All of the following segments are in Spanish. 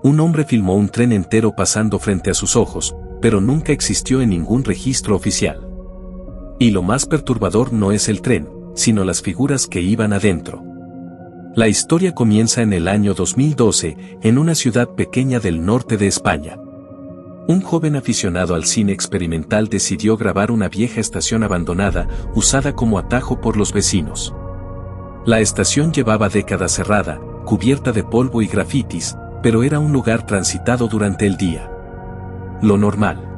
Un hombre filmó un tren entero pasando frente a sus ojos, pero nunca existió en ningún registro oficial. Y lo más perturbador no es el tren, sino las figuras que iban adentro. La historia comienza en el año 2012, en una ciudad pequeña del norte de España. Un joven aficionado al cine experimental decidió grabar una vieja estación abandonada, usada como atajo por los vecinos. La estación llevaba décadas cerrada, cubierta de polvo y grafitis, pero era un lugar transitado durante el día. Lo normal.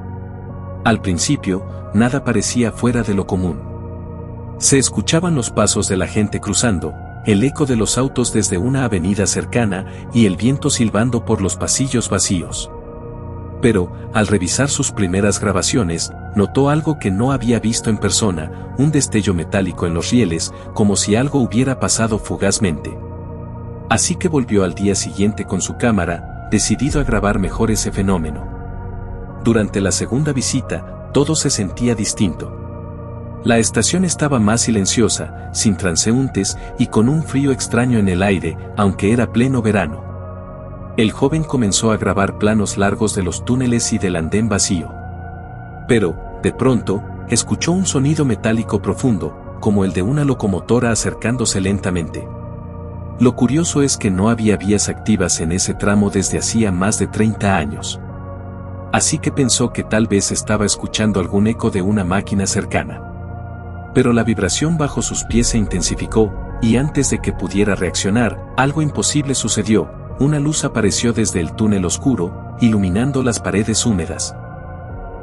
Al principio, nada parecía fuera de lo común. Se escuchaban los pasos de la gente cruzando, el eco de los autos desde una avenida cercana y el viento silbando por los pasillos vacíos. Pero, al revisar sus primeras grabaciones, notó algo que no había visto en persona, un destello metálico en los rieles, como si algo hubiera pasado fugazmente. Así que volvió al día siguiente con su cámara, decidido a grabar mejor ese fenómeno. Durante la segunda visita, todo se sentía distinto. La estación estaba más silenciosa, sin transeúntes y con un frío extraño en el aire, aunque era pleno verano. El joven comenzó a grabar planos largos de los túneles y del andén vacío. Pero, de pronto, escuchó un sonido metálico profundo, como el de una locomotora acercándose lentamente. Lo curioso es que no había vías activas en ese tramo desde hacía más de 30 años. Así que pensó que tal vez estaba escuchando algún eco de una máquina cercana. Pero la vibración bajo sus pies se intensificó, y antes de que pudiera reaccionar, algo imposible sucedió. Una luz apareció desde el túnel oscuro, iluminando las paredes húmedas.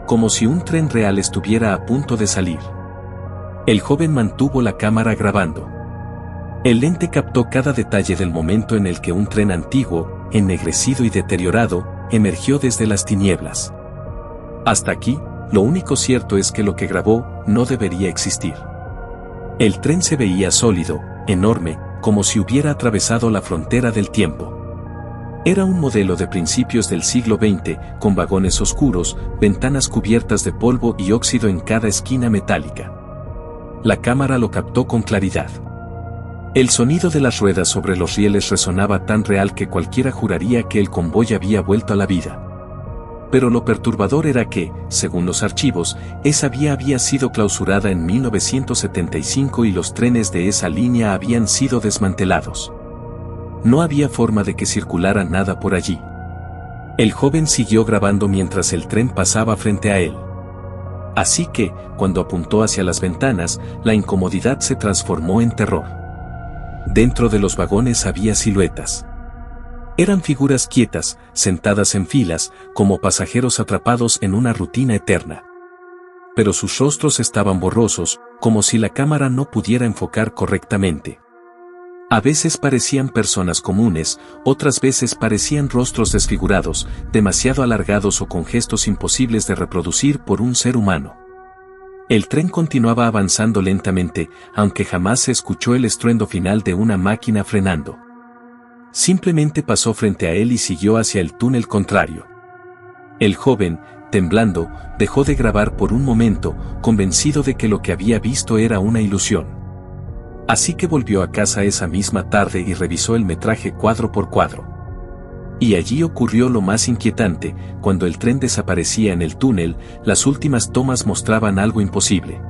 Como si un tren real estuviera a punto de salir. El joven mantuvo la cámara grabando. El lente captó cada detalle del momento en el que un tren antiguo, ennegrecido y deteriorado, emergió desde las tinieblas. Hasta aquí, lo único cierto es que lo que grabó no debería existir. El tren se veía sólido, enorme, como si hubiera atravesado la frontera del tiempo. Era un modelo de principios del siglo XX, con vagones oscuros, ventanas cubiertas de polvo y óxido en cada esquina metálica. La cámara lo captó con claridad. El sonido de las ruedas sobre los rieles resonaba tan real que cualquiera juraría que el convoy había vuelto a la vida. Pero lo perturbador era que, según los archivos, esa vía había sido clausurada en 1975 y los trenes de esa línea habían sido desmantelados. No había forma de que circulara nada por allí. El joven siguió grabando mientras el tren pasaba frente a él. Así que, cuando apuntó hacia las ventanas, la incomodidad se transformó en terror. Dentro de los vagones había siluetas. Eran figuras quietas, sentadas en filas, como pasajeros atrapados en una rutina eterna. Pero sus rostros estaban borrosos, como si la cámara no pudiera enfocar correctamente. A veces parecían personas comunes, otras veces parecían rostros desfigurados, demasiado alargados o con gestos imposibles de reproducir por un ser humano. El tren continuaba avanzando lentamente, aunque jamás se escuchó el estruendo final de una máquina frenando. Simplemente pasó frente a él y siguió hacia el túnel contrario. El joven, temblando, dejó de grabar por un momento, convencido de que lo que había visto era una ilusión. Así que volvió a casa esa misma tarde y revisó el metraje cuadro por cuadro. Y allí ocurrió lo más inquietante: cuando el tren desaparecía en el túnel, las últimas tomas mostraban algo imposible.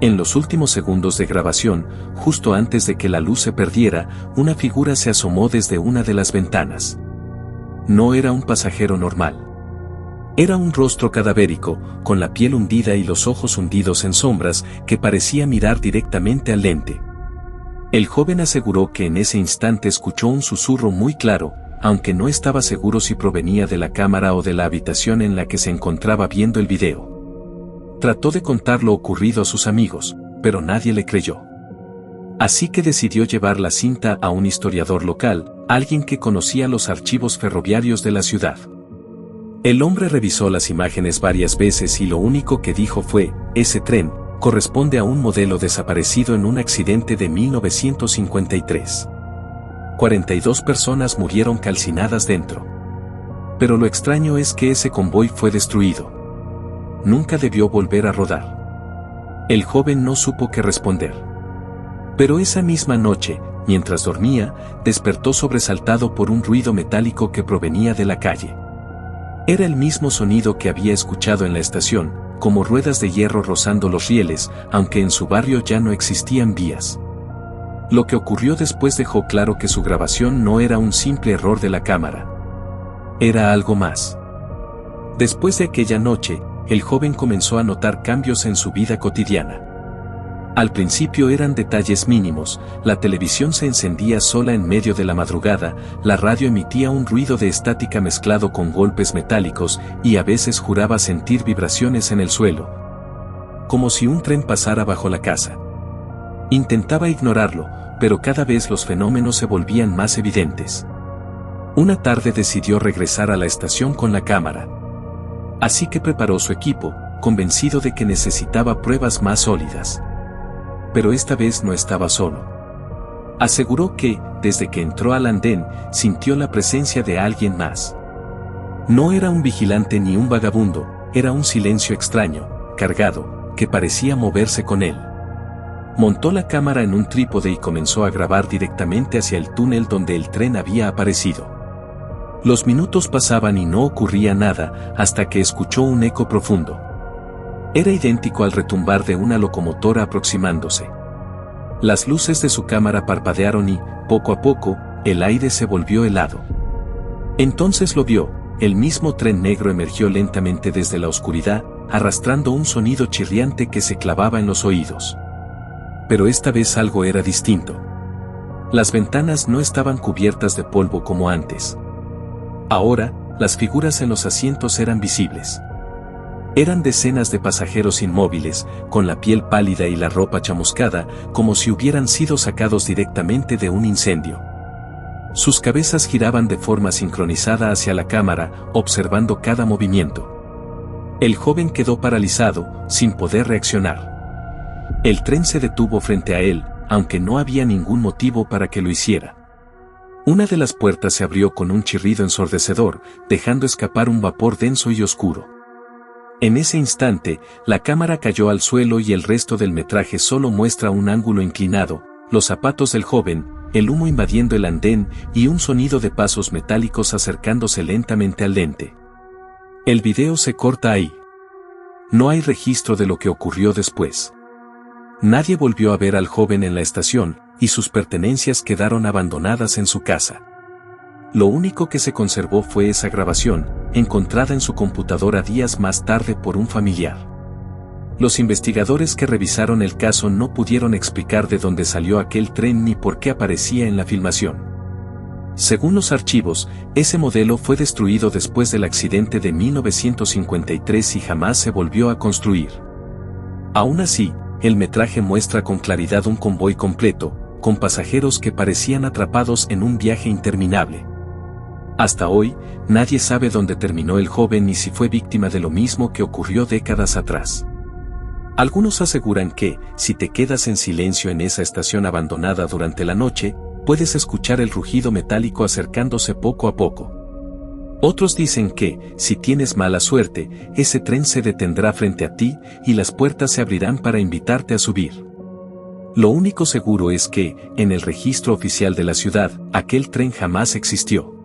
En los últimos segundos de grabación, justo antes de que la luz se perdiera, una figura se asomó desde una de las ventanas. No era un pasajero normal. Era un rostro cadavérico, con la piel hundida y los ojos hundidos en sombras, que parecía mirar directamente al lente. El joven aseguró que en ese instante escuchó un susurro muy claro, aunque no estaba seguro si provenía de la cámara o de la habitación en la que se encontraba viendo el video. Trató de contar lo ocurrido a sus amigos, pero nadie le creyó. Así que decidió llevar la cinta a un historiador local, alguien que conocía los archivos ferroviarios de la ciudad. El hombre revisó las imágenes varias veces y lo único que dijo fue: ese tren corresponde a un modelo desaparecido en un accidente de 1953. 42 personas murieron calcinadas dentro. Pero lo extraño es que ese convoy fue destruido. Nunca debió volver a rodar. El joven no supo qué responder. Pero esa misma noche, mientras dormía, despertó sobresaltado por un ruido metálico que provenía de la calle. Era el mismo sonido que había escuchado en la estación, como ruedas de hierro rozando los rieles, aunque en su barrio ya no existían vías. Lo que ocurrió después dejó claro que su grabación no era un simple error de la cámara. Era algo más. Después de aquella noche, el joven comenzó a notar cambios en su vida cotidiana. Al principio eran detalles mínimos, la televisión se encendía sola en medio de la madrugada, la radio emitía un ruido de estática mezclado con golpes metálicos y a veces juraba sentir vibraciones en el suelo. Como si un tren pasara bajo la casa. Intentaba ignorarlo, pero cada vez los fenómenos se volvían más evidentes. Una tarde decidió regresar a la estación con la cámara. Así que preparó su equipo, convencido de que necesitaba pruebas más sólidas. Pero esta vez no estaba solo. Aseguró que, desde que entró al andén, sintió la presencia de alguien más. No era un vigilante ni un vagabundo, era un silencio extraño, cargado, que parecía moverse con él. Montó la cámara en un trípode y comenzó a grabar directamente hacia el túnel donde el tren había aparecido. Los minutos pasaban y no ocurría nada, hasta que escuchó un eco profundo. Era idéntico al retumbar de una locomotora aproximándose. Las luces de su cámara parpadearon y, poco a poco, el aire se volvió helado. Entonces lo vio, el mismo tren negro emergió lentamente desde la oscuridad, arrastrando un sonido chirriante que se clavaba en los oídos. Pero esta vez algo era distinto. Las ventanas no estaban cubiertas de polvo como antes. Ahora, las figuras en los asientos eran visibles. Eran decenas de pasajeros inmóviles, con la piel pálida y la ropa chamuscada, como si hubieran sido sacados directamente de un incendio. Sus cabezas giraban de forma sincronizada hacia la cámara, observando cada movimiento. El joven quedó paralizado, sin poder reaccionar. El tren se detuvo frente a él, aunque no había ningún motivo para que lo hiciera. Una de las puertas se abrió con un chirrido ensordecedor, dejando escapar un vapor denso y oscuro. En ese instante, la cámara cayó al suelo y el resto del metraje solo muestra un ángulo inclinado, los zapatos del joven, el humo invadiendo el andén y un sonido de pasos metálicos acercándose lentamente al lente. El video se corta ahí. No hay registro de lo que ocurrió después. Nadie volvió a ver al joven en la estación, y sus pertenencias quedaron abandonadas en su casa. Lo único que se conservó fue esa grabación, encontrada en su computadora días más tarde por un familiar. Los investigadores que revisaron el caso no pudieron explicar de dónde salió aquel tren ni por qué aparecía en la filmación. Según los archivos, ese modelo fue destruido después del accidente de 1953 y jamás se volvió a construir. Aún así, el metraje muestra con claridad un convoy completo, con pasajeros que parecían atrapados en un viaje interminable. Hasta hoy, nadie sabe dónde terminó el joven ni si fue víctima de lo mismo que ocurrió décadas atrás. Algunos aseguran que, si te quedas en silencio en esa estación abandonada durante la noche, puedes escuchar el rugido metálico acercándose poco a poco. Otros dicen que, si tienes mala suerte, ese tren se detendrá frente a ti y las puertas se abrirán para invitarte a subir. Lo único seguro es que, en el registro oficial de la ciudad, aquel tren jamás existió.